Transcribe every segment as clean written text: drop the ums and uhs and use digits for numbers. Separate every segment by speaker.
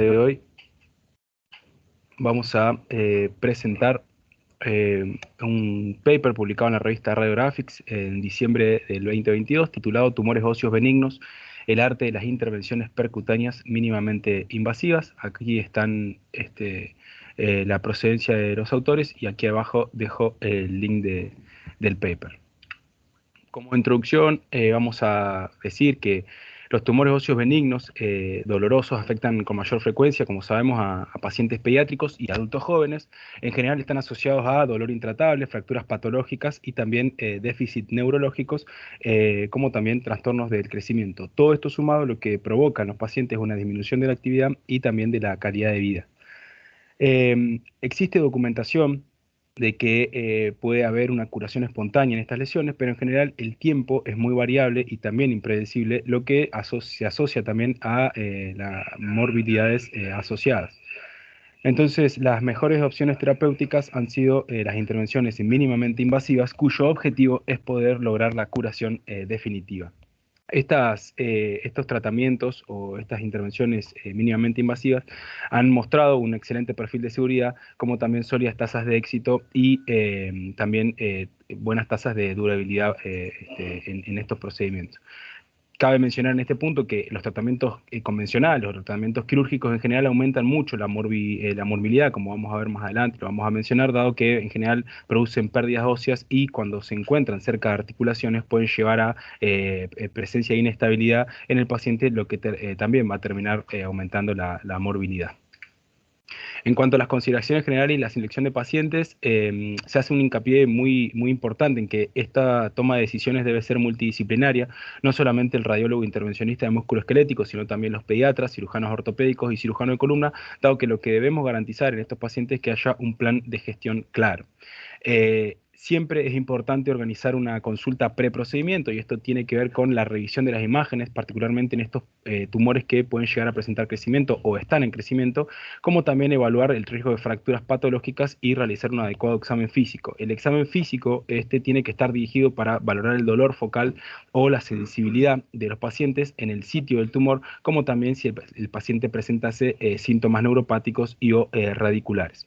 Speaker 1: De hoy vamos a presentar un paper publicado en la revista Radiographics en diciembre del 2022 titulado Tumores óseos benignos, el arte de las intervenciones percutáneas mínimamente invasivas. Aquí están la procedencia de los autores y aquí abajo dejo el link del paper. Como introducción, vamos a decir que los tumores óseos benignos dolorosos afectan con mayor frecuencia, como sabemos, a pacientes pediátricos y adultos jóvenes. En general están asociados a dolor intratable, fracturas patológicas y también déficit neurológicos, como también trastornos del crecimiento. Todo esto sumado lo que provoca en los pacientes es una disminución de la actividad y también de la calidad de vida. Existe documentación de que puede haber una curación espontánea en estas lesiones, pero en general el tiempo es muy variable y también impredecible, lo que se asocia también a las morbilidades asociadas. Entonces, las mejores opciones terapéuticas han sido las intervenciones mínimamente invasivas, cuyo objetivo es poder lograr la curación definitiva. Estos tratamientos o estas intervenciones mínimamente invasivas han mostrado un excelente perfil de seguridad, como también sólidas tasas de éxito y también buenas tasas de durabilidad en estos procedimientos. Cabe mencionar en este punto que los tratamientos convencionales, los tratamientos quirúrgicos en general aumentan mucho la morbilidad, como vamos a ver más adelante, lo vamos a mencionar, dado que en general producen pérdidas óseas y cuando se encuentran cerca de articulaciones pueden llevar a presencia de inestabilidad en el paciente, lo que también va a terminar aumentando la morbilidad. En cuanto a las consideraciones generales y la selección de pacientes, se hace un hincapié muy importante en que esta toma de decisiones debe ser multidisciplinaria, no solamente el radiólogo intervencionista de músculo esquelético, sino también los pediatras, cirujanos ortopédicos y cirujanos de columna, dado que lo que debemos garantizar en estos pacientes es que haya un plan de gestión claro. Siempre es importante organizar una consulta preprocedimiento y esto tiene que ver con la revisión de las imágenes, particularmente en estos tumores que pueden llegar a presentar crecimiento o están en crecimiento, como también evaluar el riesgo de fracturas patológicas y realizar un adecuado examen físico. El examen físico tiene que estar dirigido para valorar el dolor focal o la sensibilidad de los pacientes en el sitio del tumor, como también si el paciente presentase síntomas neuropáticos y o radiculares.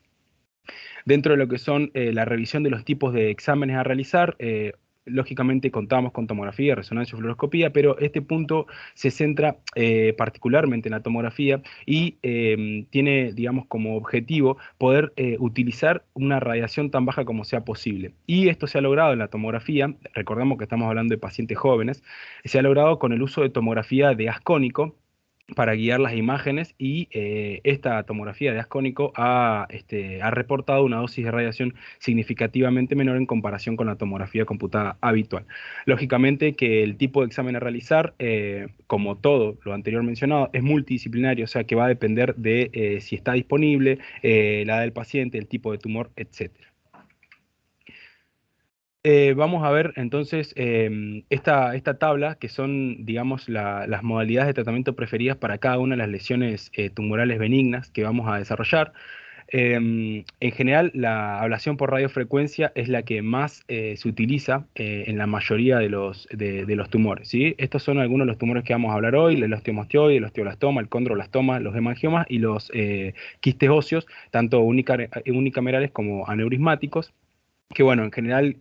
Speaker 1: Dentro de lo que son la revisión de los tipos de exámenes a realizar, lógicamente contamos con tomografía, resonancia y fluoroscopía, pero este punto se centra particularmente en la tomografía y tiene, digamos, como objetivo poder utilizar una radiación tan baja como sea posible. Y esto se ha logrado en la tomografía, recordemos que estamos hablando de pacientes jóvenes, se ha logrado con el uso de tomografía de ascónico, para guiar las imágenes y esta tomografía de ascónico ha reportado una dosis de radiación significativamente menor en comparación con la tomografía computada habitual. Lógicamente que el tipo de examen a realizar, como todo lo anterior mencionado, es multidisciplinario, o sea que va a depender de si está disponible, la edad del paciente, el tipo de tumor, etcétera. Vamos a ver entonces esta tabla, que son, digamos, las modalidades de tratamiento preferidas para cada una de las lesiones tumorales benignas que vamos a desarrollar. En general, la ablación por radiofrecuencia es la que más se utiliza en la mayoría de los tumores, ¿sí? Estos son algunos de los tumores que vamos a hablar hoy: el osteomastoide, el osteoblastoma, el condroblastoma, los hemangiomas y los quistes óseos, tanto unicamerales como aneurismáticos. Que bueno, en general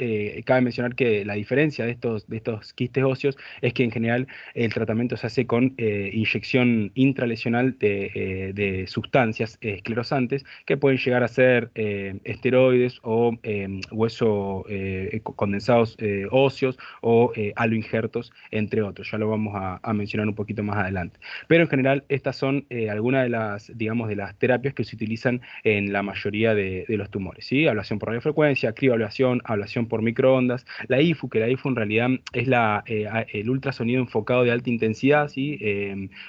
Speaker 1: cabe mencionar que la diferencia de estos quistes óseos es que en general el tratamiento se hace con inyección intralesional de sustancias esclerosantes que pueden llegar a ser esteroides o condensados óseos o aloinjertos, entre otros. Ya lo vamos a mencionar un poquito más adelante. Pero en general estas son algunas de las, digamos, de las terapias que se utilizan en la mayoría de los tumores, ¿sí? Ablación por radiofrecuencia, crioablación, ablación por microondas, la IFU, que la IFU en realidad es el ultrasonido enfocado de alta intensidad, ¿sí?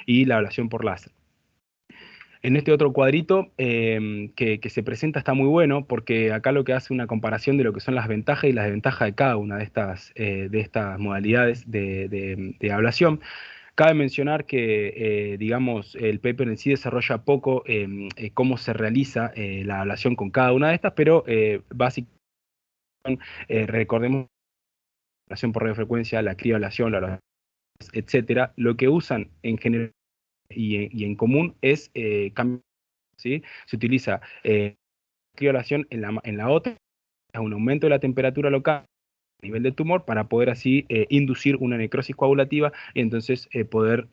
Speaker 1: Y la ablación por láser. En este otro cuadrito que se presenta está muy bueno porque acá lo que hace una comparación de lo que son las ventajas y las desventajas de cada una de estas modalidades de ablación. Cabe mencionar que, digamos, el paper en sí desarrolla poco cómo se realiza la ablación con cada una de estas, pero básicamente recordemos la ablación por radiofrecuencia, la crioablación, la ablación, etcétera, lo que usan en general y en común es ¿sí? Se utiliza criolación en la otra, es un aumento de la temperatura local a nivel del tumor para poder así inducir una necrosis coagulativa y entonces poder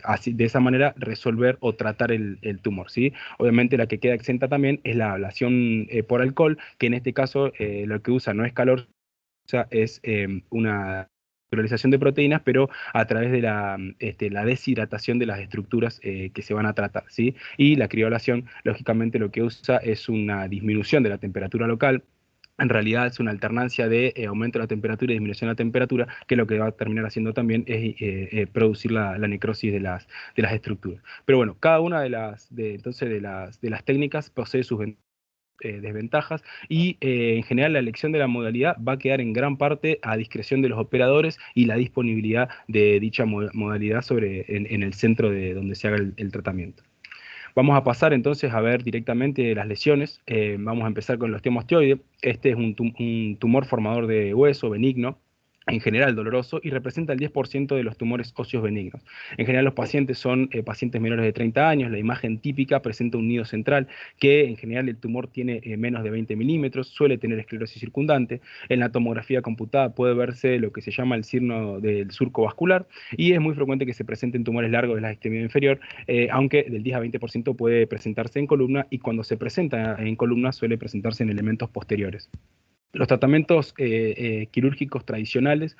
Speaker 1: así, de esa manera resolver o tratar el tumor, ¿sí? Obviamente la que queda exenta también es la ablación por alcohol, que en este caso lo que usa no es calor, sea, es una naturalización de proteínas, pero a través de la deshidratación de las estructuras que se van a tratar, ¿sí? Y la criolación, lógicamente, lo que usa es una disminución de la temperatura local. En realidad es una alternancia de aumento de la temperatura y disminución de la temperatura, que lo que va a terminar haciendo también es producir la necrosis de las estructuras. Pero bueno, cada una entonces de las técnicas posee sus desventajas y en general la elección de la modalidad va a quedar en gran parte a discreción de los operadores y la disponibilidad de dicha modalidad en el centro de donde se haga el tratamiento. Vamos a pasar entonces a ver directamente las lesiones. Vamos a empezar con el osteoma osteoide. Este es un tumor formador de hueso benigno, en general doloroso, y representa el 10% de los tumores óseos benignos. En general los pacientes son pacientes menores de 30 años, la imagen típica presenta un nido central, que en general el tumor tiene menos de 20 milímetros, suele tener esclerosis circundante. En la tomografía computada puede verse lo que se llama el signo del surco vascular, y es muy frecuente que se presenten tumores largos de la extremidad inferior, aunque del 10 a 20% puede presentarse en columna, y cuando se presenta en columna suele presentarse en elementos posteriores. Los tratamientos quirúrgicos tradicionales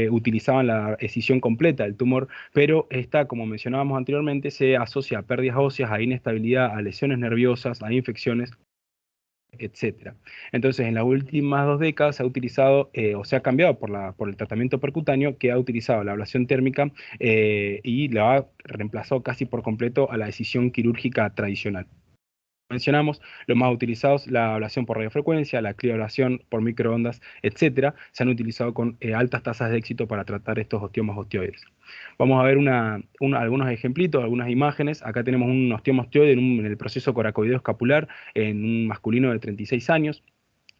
Speaker 1: utilizaban la escisión completa del tumor, pero esta, como mencionábamos anteriormente, se asocia a pérdidas óseas, a inestabilidad, a lesiones nerviosas, a infecciones, etcétera. Entonces, en las últimas 2 décadas se ha utilizado o se ha cambiado por el tratamiento percutáneo, que ha utilizado la ablación térmica y la ha reemplazado casi por completo a la escisión quirúrgica tradicional. Mencionamos, los más utilizados, la ablación por radiofrecuencia, la crioablación por microondas, etcétera, se han utilizado con altas tasas de éxito para tratar estos osteomas osteoides. Vamos a ver algunos ejemplitos, algunas imágenes. Acá tenemos un osteoma osteoide en el proceso coracoideo escapular en un masculino de 36 años.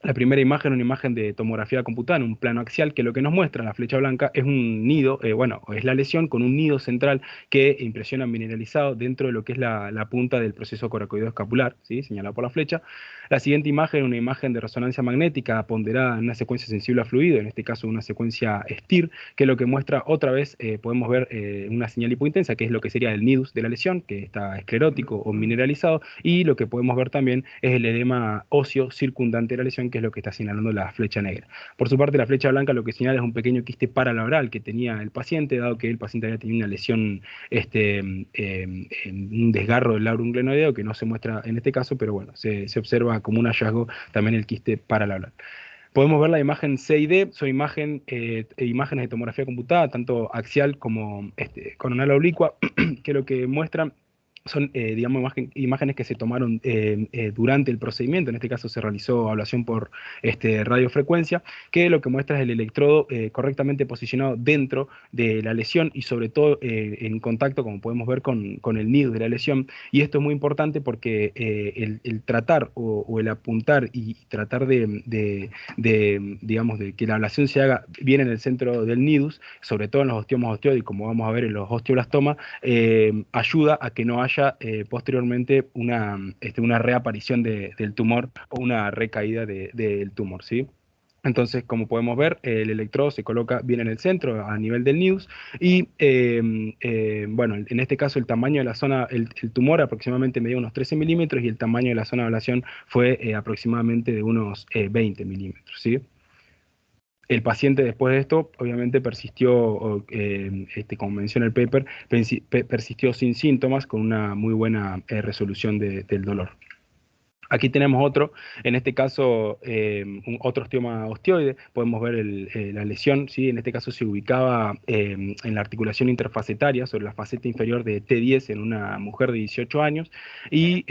Speaker 1: La primera imagen, una imagen de tomografía computada en un plano axial, que lo que nos muestra la flecha blanca es un nido, bueno, es la lesión con un nido central que impresiona mineralizado dentro de lo que es la punta del proceso coracoideo escapular, ¿sí? Señalado por la flecha. La siguiente imagen, una imagen de resonancia magnética ponderada en una secuencia sensible a fluido, en este caso una secuencia STIR, que lo que muestra otra vez, podemos ver una señal hipointensa, que es lo que sería el nidus de la lesión, que está esclerótico o mineralizado, y lo que podemos ver también es el edema óseo circundante de la lesión, que es lo que está señalando la flecha negra. Por su parte, la flecha blanca lo que señala es un pequeño quiste paralaural que tenía el paciente, dado que el paciente había tenido una lesión, un desgarro del labrum glenoideo, que no se muestra en este caso, pero bueno, se observa como un hallazgo también el quiste paralaural. Podemos ver la imagen C y D, son imágenes de tomografía computada, tanto axial como coronal oblicua, que lo que muestran son, digamos, imágenes que se tomaron durante el procedimiento. En este caso se realizó ablación por radiofrecuencia, que lo que muestra es el electrodo correctamente posicionado dentro de la lesión y sobre todo en contacto, como podemos ver, con el nido de la lesión. Y esto es muy importante porque el tratar o el apuntar y tratar digamos, de que la ablación se haga bien en el centro del nidus, sobre todo en los osteomas osteoides, como vamos a ver en los osteoblastomas, ayuda a que no haya posteriormente una reaparición del tumor o una recaída del tumor, ¿sí? Entonces, como podemos ver, el electrodo se coloca bien en el centro, a nivel del nidus, y bueno, en este caso el tamaño de la zona, el tumor aproximadamente medía unos 13 milímetros y el tamaño de la zona de ablación fue aproximadamente de unos 20 milímetros, ¿sí? El paciente después de esto, obviamente persistió, como menciona el paper, persistió sin síntomas con una muy buena resolución del dolor. Aquí tenemos otro, en este caso otro osteoma osteoide, podemos ver la lesión, ¿sí? En este caso se ubicaba en la articulación interfacetaria sobre la faceta inferior de T10 en una mujer de 18 años, y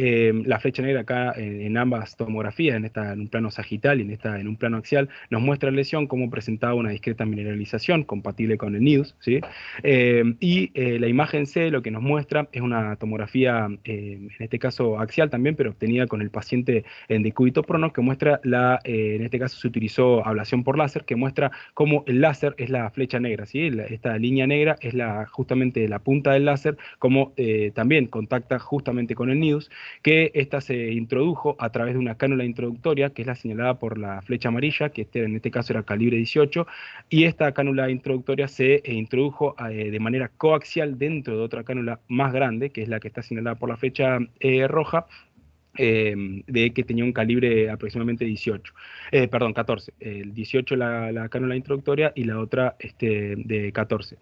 Speaker 1: la flecha negra acá en ambas tomografías, en un plano sagital y en un plano axial, nos muestra la lesión como presentaba una discreta mineralización compatible con el nidus, ¿sí? La imagen C lo que nos muestra es una tomografía, en este caso axial también, pero obtenida con el paciente paciente en decúbito prono, que muestra en este caso se utilizó ablación por láser, que muestra cómo el láser es la flecha negra, ¿sí? Esta línea negra es justamente la punta del láser, como también contacta justamente con el nidus, que esta se introdujo a través de una cánula introductoria, que es la señalada por la flecha amarilla, que en este caso era calibre 18, y esta cánula introductoria se introdujo de manera coaxial dentro de otra cánula más grande, que es la que está señalada por la flecha roja, de que tenía un calibre aproximadamente 18, perdón, 14. El 18 la cánula introductoria y la otra de 14.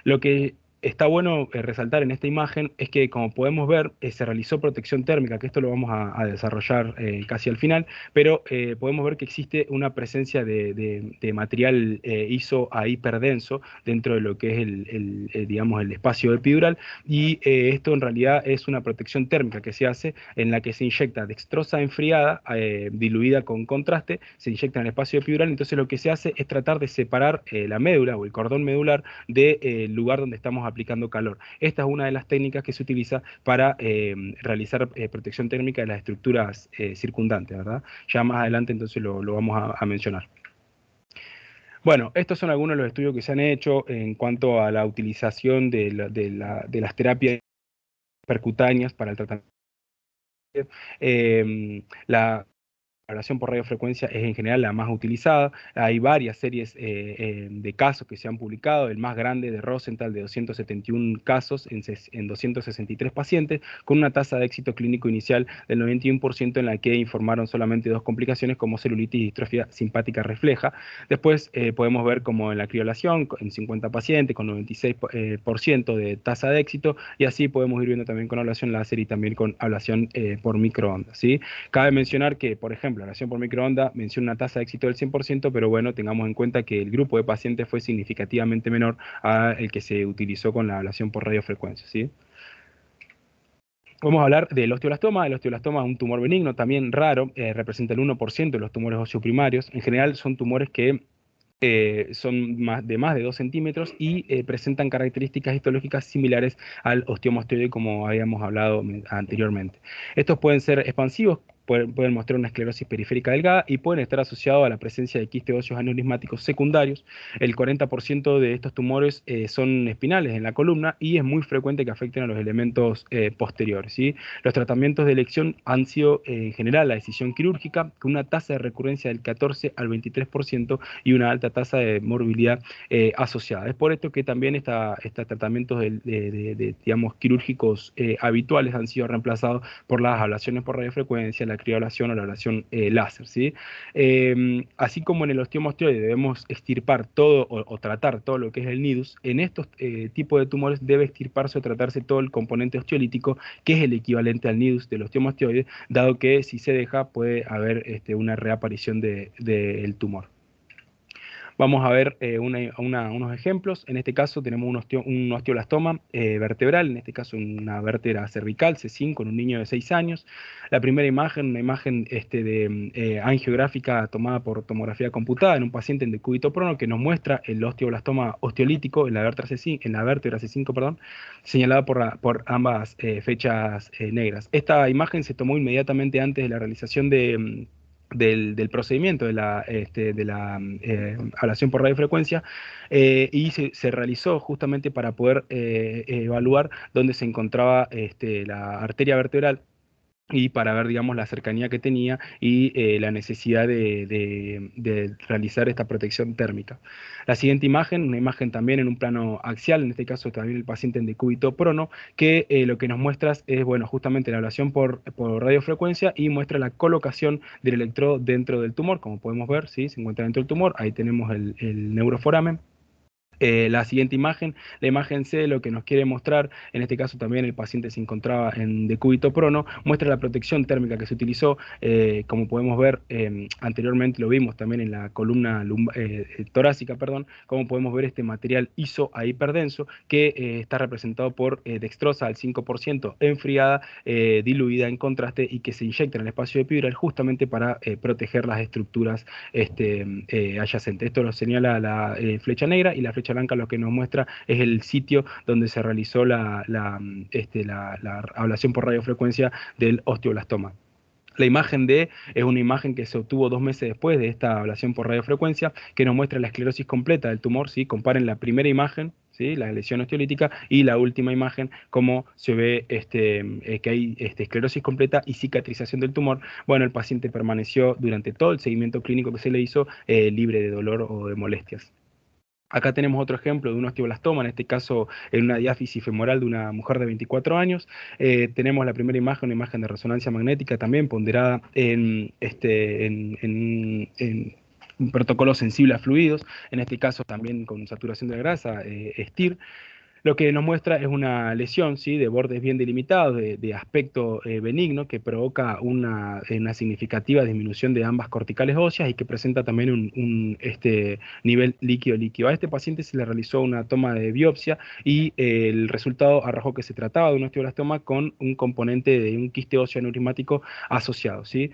Speaker 1: Lo que está bueno resaltar en esta imagen es que, como podemos ver, se realizó protección térmica, que esto lo vamos a desarrollar casi al final, pero podemos ver que existe una presencia de material ISO a hiperdenso dentro de lo que es digamos, el espacio epidural, y esto en realidad es una protección térmica que se hace en la que se inyecta dextrosa enfriada, diluida con contraste, se inyecta en el espacio epidural. Entonces lo que se hace es tratar de separar la médula o el cordón medular del lugar donde estamos aplicando calor. Esta es una de las técnicas que se utiliza para realizar protección térmica de las estructuras circundantes, ¿verdad? Ya más adelante entonces lo vamos a mencionar. Bueno, estos son algunos de los estudios que se han hecho en cuanto a la utilización de las terapias percutáneas para el tratamiento. La ablación por radiofrecuencia es en general la más utilizada. Hay varias series de casos que se han publicado. El más grande de Rosenthal, de 271 casos en 263 pacientes, con una tasa de éxito clínico inicial del 91%, en la que informaron solamente 2 complicaciones, como celulitis y distrofia simpática refleja. Después podemos ver como en la criolación, en 50 pacientes, con 96% de tasa de éxito, y así podemos ir viendo también con ablación láser y también con ablación por microondas, ¿sí? Cabe mencionar que, por ejemplo, la ablación por microondas menciona una tasa de éxito del 100%, pero bueno, tengamos en cuenta que el grupo de pacientes fue significativamente menor al que se utilizó con la ablación por radiofrecuencia, ¿sí? Vamos a hablar del osteoblastoma. El osteoblastoma es un tumor benigno, también raro, representa el 1% de los tumores óseos primarios. En general son tumores que son de más de 2 centímetros y presentan características histológicas similares al osteoma osteoide, como habíamos hablado anteriormente. Estos pueden ser expansivos, pueden mostrar una esclerosis periférica delgada y pueden estar asociados a la presencia de quistes óseos aneurismáticos secundarios. El 40% de estos tumores son espinales en la columna, y es muy frecuente que afecten a los elementos posteriores, ¿sí? Los tratamientos de elección han sido en general la decisión quirúrgica, con una tasa de recurrencia del 14 al 23% y una alta tasa de morbilidad asociada. Es por esto que también estos tratamientos digamos, quirúrgicos habituales han sido reemplazados por las ablaciones por radiofrecuencia, la crioablación o la ablación láser, ¿sí? Así como en el osteoma osteoide debemos extirpar todo o tratar todo lo que es el nidus, en estos tipos de tumores debe extirparse o tratarse todo el componente osteolítico, que es el equivalente al nidus del osteoma osteoide, dado que si se deja puede haber una reaparición del tumor. Vamos a ver unos ejemplos. En este caso tenemos un osteoblastoma vertebral, en este caso una vértebra cervical, C5, en un niño de 6 años. La primera imagen, una imagen angiográfica tomada por tomografía computada en un paciente en decúbito prono, que nos muestra el osteoblastoma osteolítico en la vértebra C5, perdón, señalada por ambas fechas negras. Esta imagen se tomó inmediatamente antes de la realización del procedimiento de la ablación por radiofrecuencia, y se realizó justamente para poder evaluar dónde se encontraba la arteria vertebral, y para ver, digamos, la cercanía que tenía y la necesidad de realizar esta protección térmica. La siguiente imagen, una imagen también en un plano axial, en este caso también el paciente en decúbito prono, que lo que nos muestra es, bueno, justamente la ablación por radiofrecuencia, y muestra la colocación del electrodo dentro del tumor. Como podemos ver, ¿sí? Se encuentra dentro del tumor, ahí tenemos el neuroforamen. La siguiente imagen, la imagen C, lo que nos quiere mostrar, en este caso también el paciente se encontraba en decúbito prono, muestra la protección térmica que se utilizó. Como podemos ver, anteriormente lo vimos también en la columna torácica, perdón, como podemos ver este material ISO a hiperdenso, que está representado por dextrosa al 5% enfriada, diluida en contraste, y que se inyecta en el espacio epidural justamente para proteger las estructuras adyacentes. Esto lo señala la flecha negra, y la flecha blanca lo que nos muestra es el sitio donde se realizó la ablación por radiofrecuencia del osteoblastoma. La imagen D es una imagen que se obtuvo 2 meses después de esta ablación por radiofrecuencia, que nos muestra la esclerosis completa del tumor, ¿sí? Comparen la primera imagen, ¿sí? La lesión osteolítica, y la última imagen, cómo se ve que hay esclerosis completa y cicatrización del tumor. Bueno, el paciente permaneció durante todo el seguimiento clínico que se le hizo libre de dolor o de molestias. Acá tenemos otro ejemplo de un osteoblastoma, en este caso en una diáfisis femoral de una mujer de 24 años. Tenemos la primera imagen, una imagen de resonancia magnética también ponderada en un protocolo sensible a fluidos, en este caso también con saturación de grasa, STIR. Lo que nos muestra es una lesión, ¿sí? De bordes bien delimitados, de aspecto benigno, que provoca una significativa disminución de ambas corticales óseas y que presenta también un nivel líquido-líquido. A este paciente se le realizó una toma de biopsia y el resultado arrojó que se trataba de un osteoblastoma con un componente de un quiste óseo aneurismático asociado, ¿sí?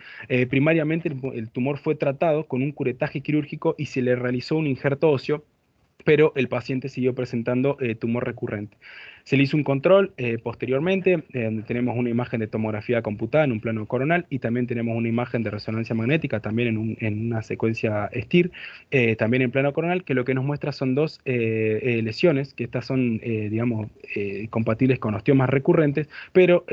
Speaker 1: Primariamente el tumor fue tratado con un curetaje quirúrgico y se le realizó un injerto óseo, pero el paciente siguió presentando tumor recurrente. Se le hizo un control posteriormente, donde tenemos una imagen de tomografía computada en un plano coronal y también tenemos una imagen de resonancia magnética también en una secuencia STIR, también en plano coronal, que lo que nos muestra son dos lesiones, que estas son, digamos, compatibles con osteomas recurrentes, pero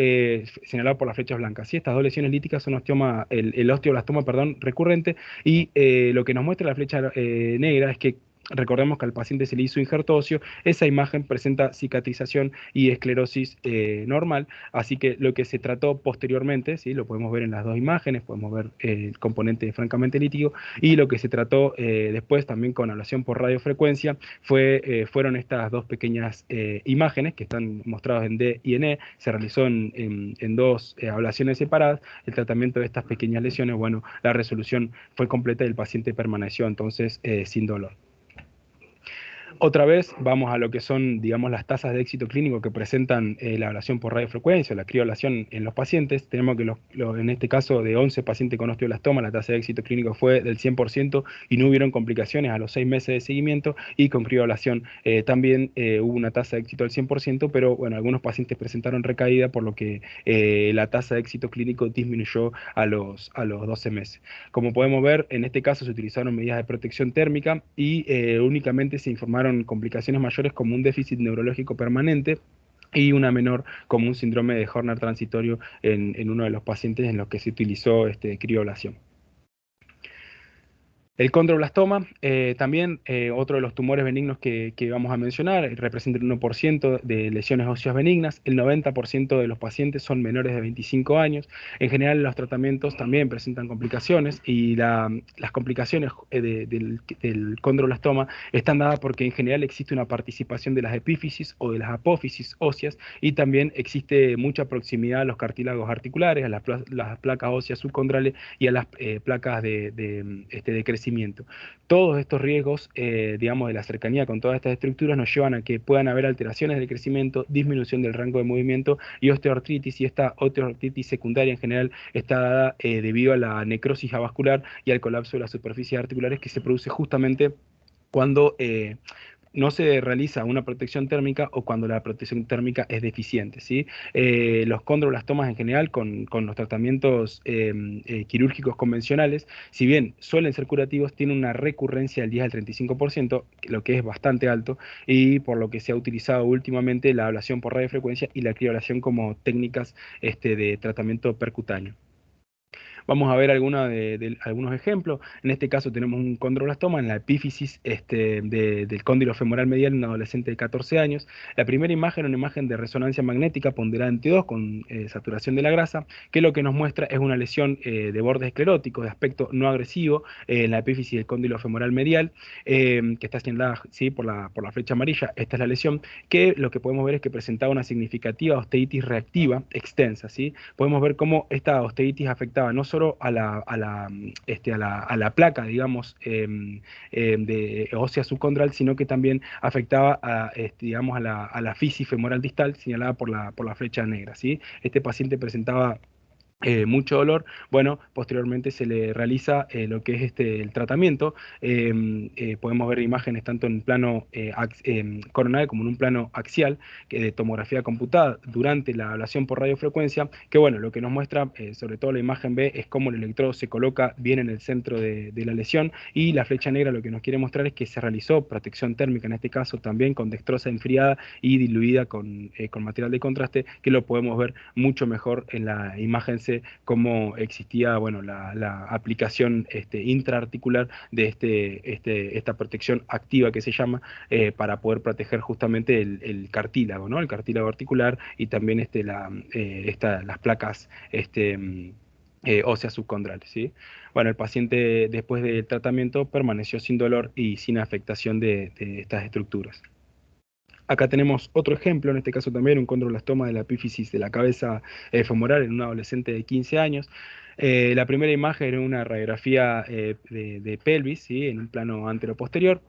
Speaker 1: señalado por las flechas blancas. Sí, estas dos lesiones líticas son el osteoblastoma, perdón, recurrente, y lo que nos muestra la flecha negra es que recordemos que al paciente se le hizo injerto óseo, esa imagen presenta cicatrización y esclerosis normal, así que lo que se trató posteriormente, ¿sí? Lo podemos ver en las dos imágenes, podemos ver el componente francamente lítico, y lo que se trató después también con ablación por radiofrecuencia fueron estas dos pequeñas imágenes que están mostradas en D y en E, se realizó en dos ablaciones separadas, el tratamiento de estas pequeñas lesiones, bueno, la resolución fue completa y el paciente permaneció entonces sin dolor. Otra vez vamos a lo que son, digamos, las tasas de éxito clínico que presentan la ablación por radiofrecuencia, la crioblación en los pacientes. Tenemos que en este caso de 11 pacientes con osteoblastoma, la tasa de éxito clínico fue del 100% y no hubieron complicaciones a los 6 meses de seguimiento, y con crioblación también hubo una tasa de éxito del 100%, pero bueno, algunos pacientes presentaron recaída, por lo que la tasa de éxito clínico disminuyó a los 12 meses. Como podemos ver, en este caso se utilizaron medidas de protección térmica y únicamente se informaron complicaciones mayores como un déficit neurológico permanente y una menor como un síndrome de Horner transitorio en uno de los pacientes en los que se utilizó crioblación. El condroblastoma, también otro de los tumores benignos que vamos a mencionar, representa el 1% de lesiones óseas benignas. El 90% de los pacientes son menores de 25 años. En general, los tratamientos también presentan complicaciones, y las complicaciones del condroblastoma están dadas porque en general existe una participación de las epífisis o de las apófisis óseas, y también existe mucha proximidad a los cartílagos articulares, a las placas óseas subcondrales y a las placas de crecimiento. Todos estos riesgos, digamos, de la cercanía con todas estas estructuras nos llevan a que puedan haber alteraciones de crecimiento, disminución del rango de movimiento y osteoartritis, y esta osteoartritis secundaria en general está dada debido a la necrosis avascular y al colapso de las superficies articulares que se produce justamente cuando no se realiza una protección térmica o cuando la protección térmica es deficiente, ¿sí? Los condroblastomas en general, con los tratamientos quirúrgicos convencionales, si bien suelen ser curativos, tienen una recurrencia del 10 al 35%, lo que es bastante alto, y por lo que se ha utilizado últimamente la ablación por radiofrecuencia y la crioblación como técnicas de tratamiento percutáneo. Vamos a ver algunos ejemplos. En este caso tenemos un condroblastoma en la epífisis del cóndilo femoral medial en un adolescente de 14 años. La primera imagen es una imagen de resonancia magnética ponderada en T2 con saturación de la grasa, que lo que nos muestra es una lesión de bordes escleróticos de aspecto no agresivo en la epífisis del cóndilo femoral medial, que está señalada, ¿sí? por la flecha amarilla. Esta es la lesión, que lo que podemos ver es que presentaba una significativa osteitis reactiva extensa, ¿sí? Podemos ver cómo esta osteitis afectaba no solo a la placa, digamos, de ósea subcondral, sino que también afectaba digamos, a la fisis femoral distal señalada por la flecha negra, ¿sí? Este paciente presentaba mucho dolor, bueno, posteriormente se le realiza lo que es el tratamiento. Podemos ver imágenes tanto en plano coronal como en un plano axial, que de tomografía computada durante la ablación por radiofrecuencia, que bueno, lo que nos muestra, sobre todo la imagen B, es cómo el electrodo se coloca bien en el centro de la lesión, y la flecha negra lo que nos quiere mostrar es que se realizó protección térmica, en este caso también con dextrosa enfriada y diluida con material de contraste, que lo podemos ver mucho mejor en la imagen C, cómo existía, bueno, la aplicación intraarticular de esta protección activa que se llama, para poder proteger justamente el cartílago, ¿no? El cartílago articular, y también las placas óseas subcondrales, ¿sí? Bueno, el paciente después del tratamiento permaneció sin dolor y sin afectación de estas estructuras. Acá tenemos otro ejemplo, en este caso también un condroblastoma de la epífisis de la cabeza femoral en un adolescente de 15 años. La primera imagen era una radiografía de pelvis, ¿sí? En un plano anteroposterior,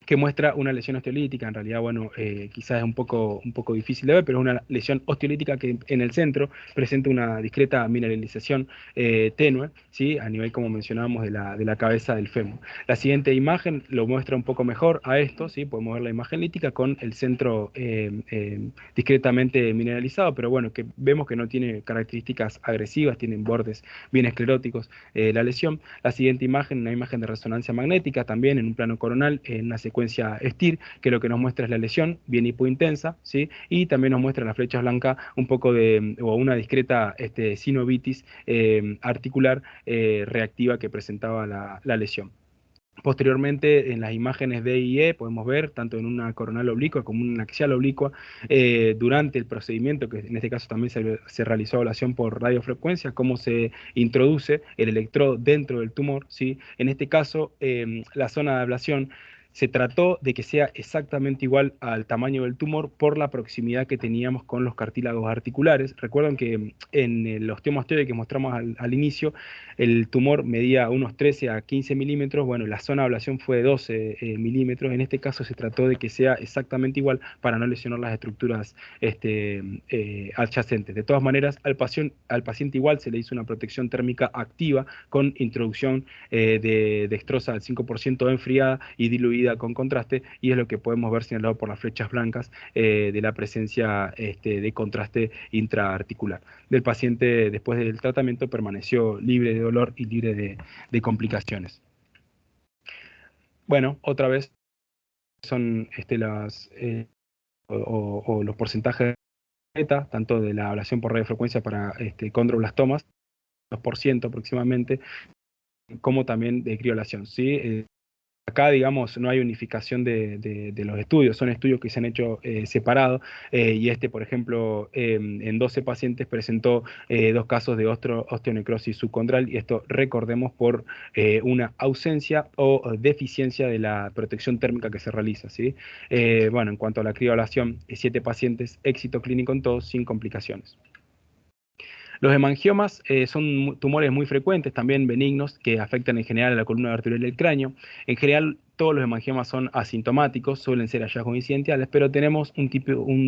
Speaker 1: que muestra una lesión osteolítica. En realidad, bueno, quizás es un poco difícil de ver, pero es una lesión osteolítica que en el centro presenta una discreta mineralización tenue, ¿sí? A nivel, como mencionábamos, de la cabeza del fémur. La siguiente imagen lo muestra un poco mejor a esto, ¿sí? Podemos ver la imagen lítica con el centro discretamente mineralizado, pero bueno, que vemos que no tiene características agresivas, tienen bordes bien escleróticos la lesión. La siguiente imagen, una imagen de resonancia magnética, también en un plano coronal, en una secuencia STIR, que lo que nos muestra es la lesión, bien hipointensa, ¿sí? Y también nos muestra en las flechas blancas un poco o una discreta sinovitis articular reactiva que presentaba la lesión. Posteriormente, en las imágenes D y E podemos ver, tanto en una coronal oblicua como en una axial oblicua, durante el procedimiento, que en este caso también se realizó ablación por radiofrecuencia, cómo se introduce el electrodo dentro del tumor, ¿sí? En este caso, la zona de ablación se trató de que sea exactamente igual al tamaño del tumor por la proximidad que teníamos con los cartílagos articulares. Recuerden que en el osteomastoide que mostramos al inicio, el tumor medía unos 13 a 15 milímetros. Bueno, la zona de ablación fue de 12 milímetros. En este caso se trató de que sea exactamente igual para no lesionar las estructuras adyacentes. De todas maneras, al paciente igual se le hizo una protección térmica activa con introducción de dextrosa al 5% enfriada y diluida con contraste, y es lo que podemos ver señalado por las flechas blancas de la presencia de contraste intraarticular. Del paciente después del tratamiento permaneció libre de dolor y libre de complicaciones. Bueno, otra vez son o los porcentajes de beta, tanto de la ablación por radiofrecuencia para condroblastomas, 2% aproximadamente, como también de criolación, ¿sí? Acá, digamos, no hay unificación de los estudios, son estudios que se han hecho separados, y por ejemplo, en 12 pacientes presentó dos casos de osteonecrosis subcondral, y esto recordemos por una ausencia o deficiencia de la protección térmica que se realiza, ¿sí? Bueno, en cuanto a la criolación, 7 pacientes, éxito clínico en todos, sin complicaciones. Los hemangiomas son tumores muy frecuentes, también benignos, que afectan en general a la columna vertebral del cráneo. En general, todos los hemangiomas son asintomáticos, suelen ser hallazgos incidentales, pero tenemos un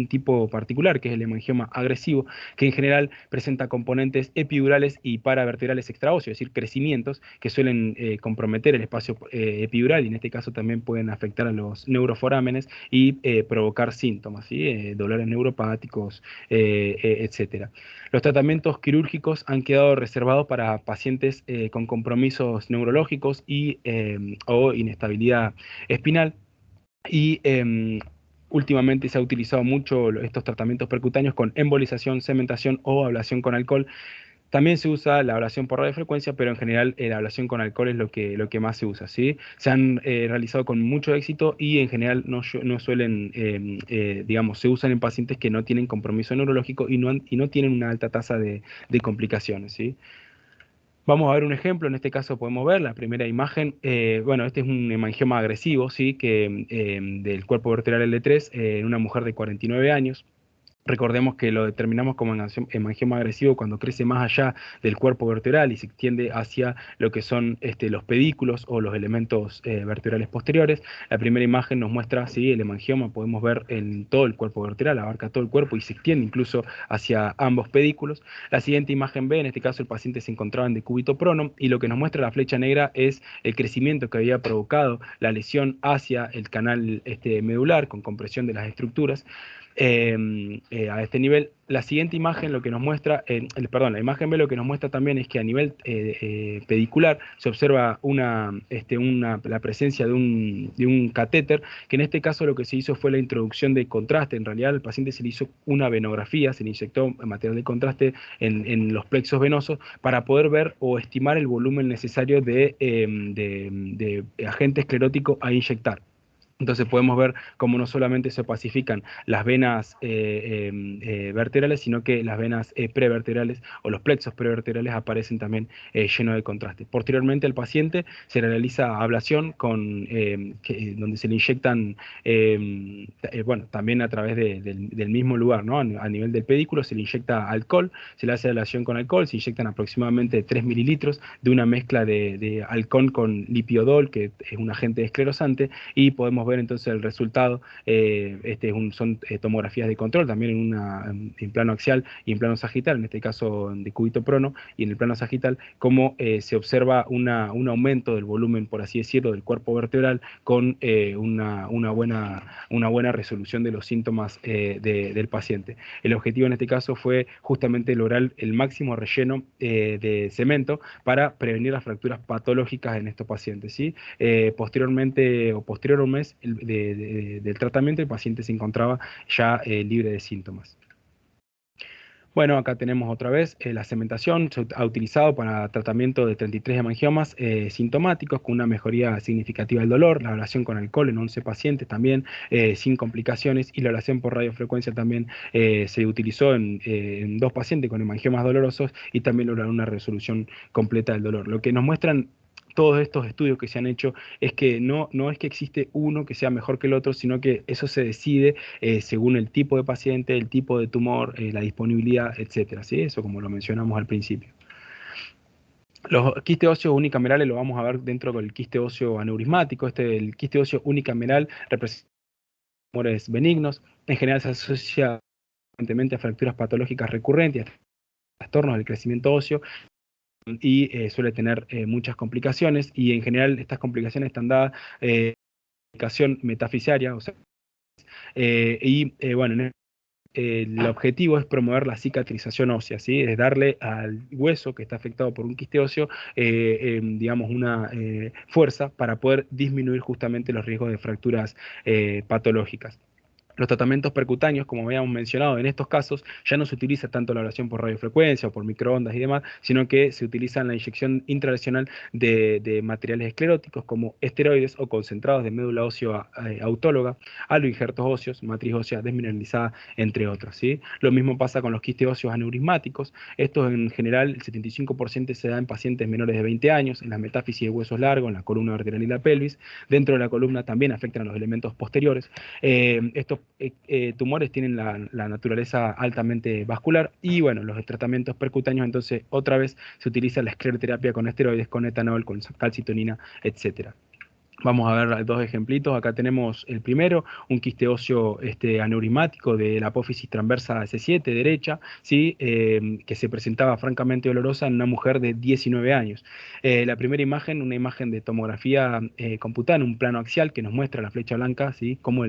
Speaker 1: tipo particular, que es el hemangioma agresivo, que en general presenta componentes epidurales y paravertebrales extraóseos, es decir, crecimientos que suelen comprometer el espacio epidural, y en este caso también pueden afectar a los neuroforámenes y provocar síntomas, ¿sí? Dolores neuropáticos, etcétera. Los tratamientos quirúrgicos han quedado reservados para pacientes con compromisos neurológicos o inestabilidad espinal, y últimamente se ha utilizado mucho estos tratamientos percutáneos con embolización, cementación o ablación con alcohol. También se usa la ablación por radiofrecuencia, pero en general la ablación con alcohol es lo que más se usa, ¿sí? Se han realizado con mucho éxito, y en general no suelen, digamos, se usan en pacientes que no tienen compromiso neurológico y no tienen una alta tasa de complicaciones, ¿sí? Vamos a ver un ejemplo. En este caso podemos ver la primera imagen. Bueno, este es un hemangioma agresivo, ¿sí? Del cuerpo vertebral L3 en una mujer de 49 años. Recordemos que lo determinamos como hemangioma agresivo cuando crece más allá del cuerpo vertebral y se extiende hacia lo que son los pedículos o los elementos vertebrales posteriores. La primera imagen nos muestra, sí, el hemangioma, podemos ver en todo el cuerpo vertebral, abarca todo el cuerpo y se extiende incluso hacia ambos pedículos. La siguiente imagen B, en este caso el paciente se encontraba en decúbito prono y lo que nos muestra la flecha negra es el crecimiento que había provocado la lesión hacia el canal medular con compresión de las estructuras a este nivel. La siguiente imagen lo que nos muestra, perdón, la imagen B lo que nos muestra también es que a nivel pedicular se observa la presencia de un catéter, que en este caso lo que se hizo fue la introducción de contraste. En realidad al paciente se le hizo una venografía, se le inyectó material de contraste en los plexos venosos para poder ver o estimar el volumen necesario de agente esclerótico a inyectar. Entonces podemos ver cómo no solamente se opacifican las venas vertebrales, sino que las venas prevertebrales o los plexos prevertebrales aparecen también llenos de contraste. Posteriormente al paciente se le realiza ablación donde se le inyectan, bueno, también a través del mismo lugar, ¿no? A nivel del pedículo se le inyecta alcohol, se le hace ablación con alcohol, se inyectan aproximadamente 3 mililitros de una mezcla de halcón con lipiodol, que es un agente esclerosante, y podemos ver entonces el resultado. Son tomografías de control, también en plano axial y en plano sagital, en este caso de cúbito prono, y en el plano sagital, cómo se observa un aumento del volumen, por así decirlo, del cuerpo vertebral con una buena resolución de los síntomas del paciente. El objetivo en este caso fue justamente lograr el máximo relleno de cemento para prevenir las fracturas patológicas en estos pacientes, ¿sí? Posteriormente o posterior a un mes del tratamiento, el paciente se encontraba ya libre de síntomas. Bueno, acá tenemos otra vez la cementación. Se ha utilizado para tratamiento de 33 hemangiomas sintomáticos con una mejoría significativa del dolor, la ablación con alcohol en 11 pacientes también sin complicaciones, y la ablación por radiofrecuencia también se utilizó en 2 pacientes con hemangiomas dolorosos y también lograron una resolución completa del dolor. Lo que nos muestran todos estos estudios que se han hecho es que no es que existe uno que sea mejor que el otro, sino que eso se decide según el tipo de paciente, el tipo de tumor, la disponibilidad, etcétera, ¿sí? Eso como lo mencionamos al principio. Los quistes óseos unicamerales lo vamos a ver dentro del quiste óseo aneurismático. El quiste óseo unicameral representa tumores benignos. En general se asocia frecuentemente a fracturas patológicas recurrentes, a trastornos del crecimiento óseo, y suele tener muchas complicaciones, y en general estas complicaciones están dadas complicación metafisiaria, o sea, bueno, el objetivo es promover la cicatrización ósea, ¿sí? Es darle al hueso que está afectado por un quiste óseo, digamos, una fuerza para poder disminuir justamente los riesgos de fracturas patológicas. Los tratamientos percutáneos, como habíamos mencionado, en estos casos ya no se utiliza tanto la ablación por radiofrecuencia o por microondas y demás, sino que se utiliza la inyección intralesional de materiales escleróticos como esteroides o concentrados de médula ósea autóloga, aloinjertos óseos, matriz ósea desmineralizada, entre otros, ¿sí? Lo mismo pasa con los quistes óseos aneurismáticos. Estos en general, el 75% se da en pacientes menores de 20 años, en la metáfisis de huesos largos, en la columna vertebral y la pelvis. Dentro de la columna también afectan a los elementos posteriores. Estos tumores tienen la naturaleza altamente vascular, y bueno, los tratamientos percutáneos, entonces otra vez se utiliza la escleroterapia con esteroides, con etanol, con calcitonina, etcétera. Vamos a ver 2 ejemplitos. Acá tenemos el primero, un quiste óseo aneurismático de la apófisis transversa S7 derecha, ¿sí? Que se presentaba francamente dolorosa en una mujer de 19 años. La primera imagen, una imagen de tomografía computada en un plano axial que nos muestra la flecha blanca, ¿sí? Cómo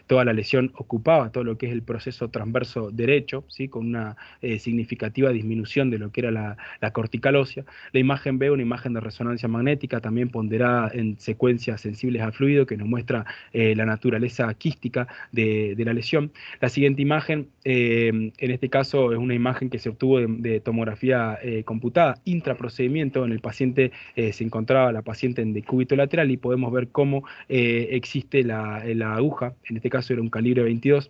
Speaker 1: toda la lesión ocupaba todo lo que es el proceso transverso derecho, ¿sí? Con una significativa disminución de lo que era la cortical ósea. La imagen B, una imagen de resonancia magnética también ponderada en secuencias sensibles al fluido, que nos muestra la naturaleza quística de la lesión. La siguiente imagen, en este caso, es una imagen que se obtuvo de tomografía computada intraprocedimiento. En el paciente se encontraba la paciente en decúbito lateral, y podemos ver cómo existe la aguja, en este caso era un calibre 22,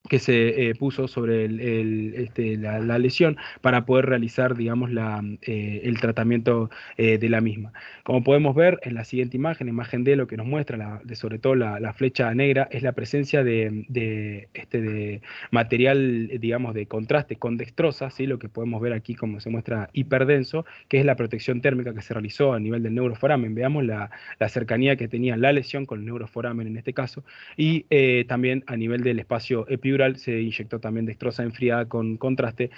Speaker 1: que se puso sobre la lesión para poder realizar, digamos, el tratamiento de la misma. Como podemos ver en la siguiente imagen, imagen D, lo que nos muestra, sobre todo la flecha negra, es la presencia de material, digamos, de contraste con dextrosa, ¿sí? Lo que podemos ver aquí como se muestra hiperdenso, que es la protección térmica que se realizó a nivel del neuroforamen. Veamos la cercanía que tenía la lesión con el neuroforamen en este caso, y también a nivel del espacio epidural se inyectó también dextrosa enfriada con contraste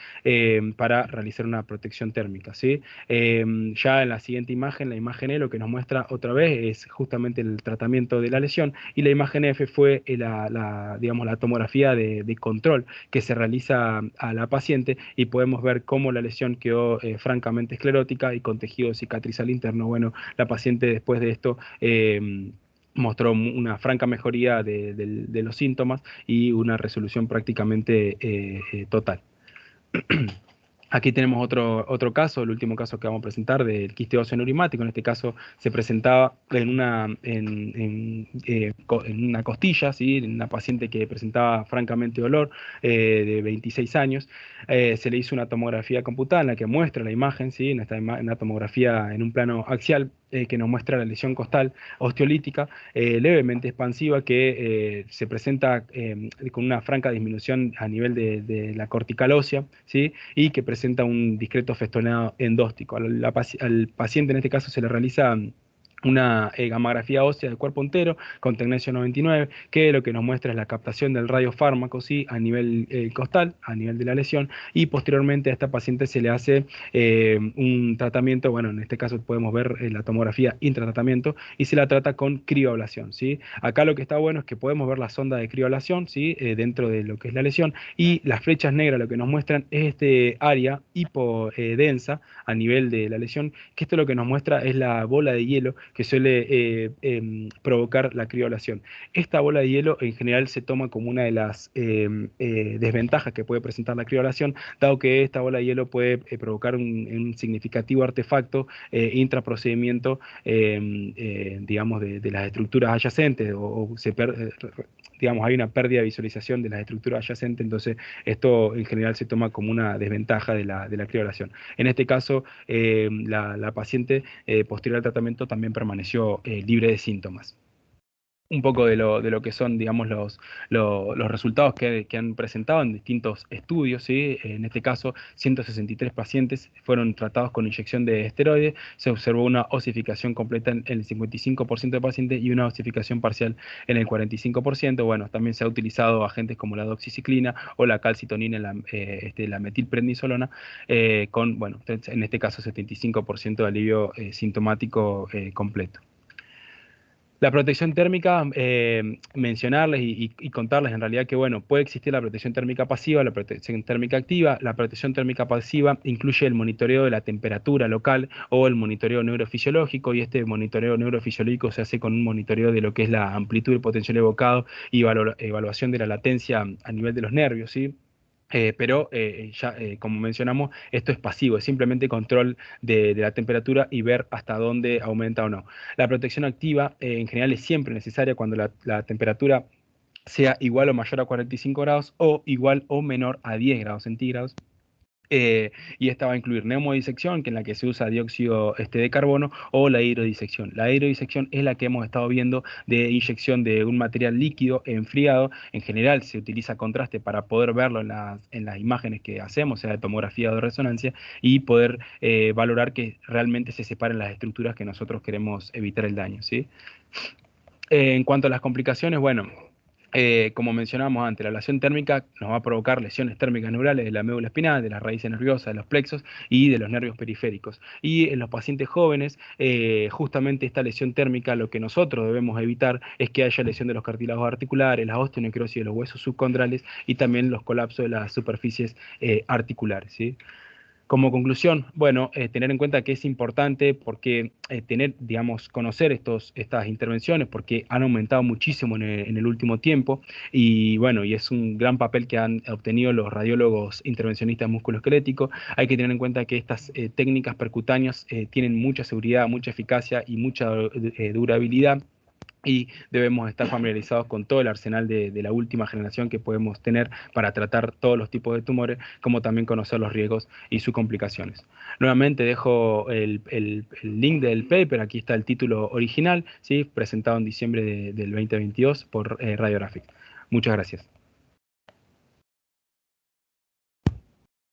Speaker 1: para realizar una protección térmica, ¿sí? Ya en la siguiente imagen, la imagen E, lo que nos muestra otra vez es justamente el tratamiento de la lesión, y la imagen F fue digamos, la tomografía de control que se realiza a la paciente, y podemos ver cómo la lesión quedó francamente esclerótica y con tejido cicatrizal interno. Bueno, la paciente después de esto mostró una franca mejoría de los síntomas y una resolución prácticamente total. Aquí tenemos otro caso, el último caso que vamos a presentar del quiste óseo neurismático. En este caso se presentaba en una costilla, ¿sí? En una paciente que presentaba francamente dolor, de 26 años. Se le hizo una tomografía computada en la que muestra la imagen, ¿sí? Una tomografía en un plano axial, que nos muestra la lesión costal osteolítica, levemente expansiva, que se presenta con una franca disminución a nivel de la cortical ósea, ¿sí? Y que presenta un discreto festonado endóstico. Al paciente en este caso se le realiza una gamografía ósea del cuerpo entero con tecnesio 99, que lo que nos muestra es la captación del radiofármaco, ¿sí? A nivel costal, a nivel de la lesión, y posteriormente a esta paciente se le hace un tratamiento. Bueno, en este caso podemos ver la tomografía intratratamiento, y se la trata con crioablación, ¿sí? Acá lo que está bueno es que podemos ver la sonda de crioablación, ¿sí? Dentro de lo que es la lesión, y las flechas negras lo que nos muestran es este área hipodensa a nivel de la lesión, que esto lo que nos muestra es la bola de hielo que suele provocar la criolación. Esta bola de hielo en general se toma como una de las desventajas que puede presentar la criolación, dado que esta bola de hielo puede provocar un significativo artefacto intraprocedimiento, digamos, de las estructuras adyacentes, o digamos, hay una pérdida de visualización de las estructuras adyacentes. Entonces esto en general se toma como una desventaja de la criolación. En este caso, la paciente posterior al tratamiento también permaneció libre de síntomas. Un poco de lo que son, digamos, los resultados que han presentado en distintos estudios, ¿sí? En este caso, 163 pacientes fueron tratados con inyección de esteroides. Se observó una osificación completa en el 55% de pacientes y una osificación parcial en el 45%. Bueno, también se ha utilizado agentes como la doxiciclina o la calcitonina, la metilprednisolona, con, bueno, en este caso, 75% de alivio sintomático completo. La protección térmica, mencionarles y contarles en realidad que, bueno, puede existir la protección térmica pasiva, la protección térmica activa. La protección térmica pasiva incluye el monitoreo de la temperatura local o el monitoreo neurofisiológico, y este monitoreo neurofisiológico se hace con un monitoreo de lo que es la amplitud y potencial evocado y evaluación de la latencia a nivel de los nervios, ¿sí? Pero ya, como mencionamos, esto es pasivo, es simplemente control de la temperatura y ver hasta dónde aumenta o no. La protección activa, en general, es siempre necesaria cuando la temperatura sea igual o mayor a 45 grados, o igual o menor a 10 grados centígrados. Y esta va a incluir neumodisección, que en la que se usa dióxido de carbono, o la hidrodisección. La hidrodisección es la que hemos estado viendo, de inyección de un material líquido enfriado. En general se utiliza contraste para poder verlo en las imágenes que hacemos, sea de tomografía o de resonancia, y poder valorar que realmente se separen las estructuras que nosotros queremos evitar el daño, ¿sí? En cuanto a las complicaciones, bueno, como mencionábamos antes, la ablación térmica nos va a provocar lesiones térmicas neurales de la médula espinal, de las raíces nerviosas, de los plexos y de los nervios periféricos. Y en los pacientes jóvenes, justamente esta lesión térmica, lo que nosotros debemos evitar es que haya lesión de los cartílagos articulares, la osteonecrosis de los huesos subcondrales, y también los colapsos de las superficies articulares, ¿sí? Como conclusión, bueno, tener en cuenta que es importante, porque digamos, conocer estas intervenciones, porque han aumentado muchísimo en el último tiempo, y bueno, y es un gran papel que han obtenido los radiólogos intervencionistas musculoesqueléticos. Hay que tener en cuenta que estas técnicas percutáneas tienen mucha seguridad, mucha eficacia y mucha durabilidad, y debemos estar familiarizados con todo el arsenal de la última generación que podemos tener para tratar todos los tipos de tumores, como también conocer los riesgos y sus complicaciones. Nuevamente dejo el link del paper, aquí está el título original, ¿sí? Presentado en diciembre del 2022 por Radiographic. Muchas gracias.